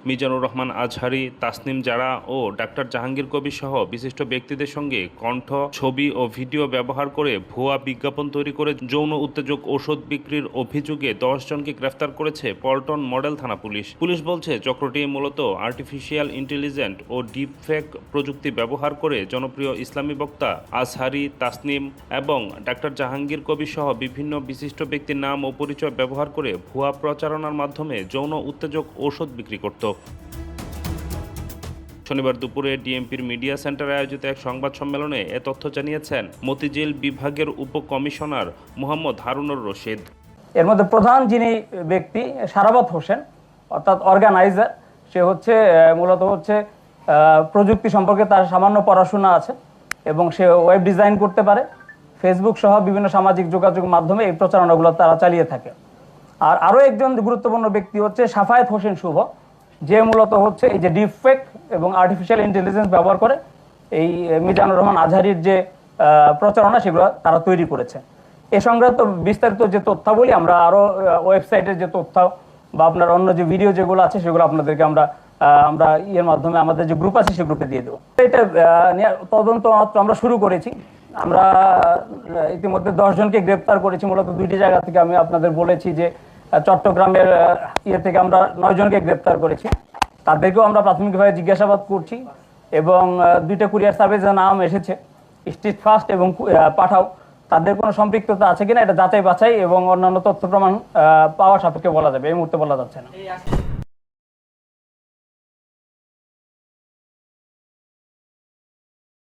মিজানুর রহমান আজহারী, তাসনিম জারা ও doctor Jahangir Kabir সহ বিশিষ্ট ব্যক্তিদের সঙ্গে কণ্ঠ, ছবি ও ভিডিও ব্যবহার করে ভুয়া বিজ্ঞাপন তৈরি করে যৌন উত্তেজক ওষুধ বিক্রির অভিযোগে 10 জনকে গ্রেফতার করেছে পল্টন মডেল থানা পুলিশ। পুলিশ বলছে, চক্রটি মূলত আর্টিফিশিয়াল ইন্টেলিজেন্ট ও ডিপফেক প্রযুক্তি ব্যবহার করে জনপ্রিয় ইসলামী বক্তা আজহারী, তাসনিম এবং ডাক্তার জাহাঙ্গীর কবির সহ বিভিন্ন বিশিষ্ট ব্যক্তির নাম ও পরিচয় ব্যবহার করে ভুয়া প্রচারণার মাধ্যমে যৌন উত্তেজক ঔষধ বিক্রি করত। শনিবার দুপুরে ডিএমপির মিডিয়া সেন্টারে আয়োজিত এক সংবাদ সম্মেলনে এ তথ্য জানিয়েছেন মতিঝিল বিভাগের উপকমিশনার মোহাম্মদ হারুনুর রশিদ। এর মধ্যে প্রধান যিনি ব্যক্তি সারাবত হোসেন, অর্থাৎ অর্গানাইজার, সে মূলত প্রযুক্তি সম্পর্কে তার সামান্য পড়াশোনা আছে এবং সে ওয়েব ডিজাইন করতে পারে। ফেসবুক সহ বিভিন্ন সামাজিক যোগাযোগ মাধ্যমে এই প্রচারণাগুলো তারা চালিয়ে থাকে। আর আরও একজন গুরুত্বপূর্ণ ব্যক্তি হচ্ছে সাফায়েত হোসেন শুভ, যে মূলত এই যে ডিপফেক এবং আর্টিফিশিয়াল ইন্টেলিজেন্স ব্যবহার করে এই মিজানুর রহমান আজহারীর যে প্রচারণা সেগুলো তারা তৈরি করেছে। এ সংক্রান্ত বিস্তারিত যে তথ্যাবলী আমরা আরও ওয়েবসাইটের যে তথ্য বা আপনার অন্য যে ভিডিও যেগুলো আছে সেগুলো আপনাদেরকে আমরা এর মাধ্যমে আমাদের যে গ্রুপ আছে সে গ্রুপে দিয়ে দেবো। এটা তদন্ত মাত্র আমরা শুরু করেছি। আমরা ইতিমধ্যে 10 জনকে গ্রেপ্তার করেছি। মূলত 2টি জায়গা থেকে আমি আপনাদের বলেছি যে চট্টগ্রামের থেকে আমরা 9 জনকে গ্রেপ্তার করেছি। তাদেরকেও আমরা প্রাথমিকভাবে জিজ্ঞাসাবাদ করছি এবং 2টা কুরিয়ার সার্ভিসের নাম এসেছে, স্ট্রিট ফাস্ট এবং পাঠাও। তাদের কোনো সম্পৃক্ততা আছে কিনা এটা যাচাই বাছাই এবং অন্যান্য তথ্য প্রমাণ পাওয়া সাপেক্ষে বলা যাবে, এই মুহূর্তে বলা যাচ্ছে না।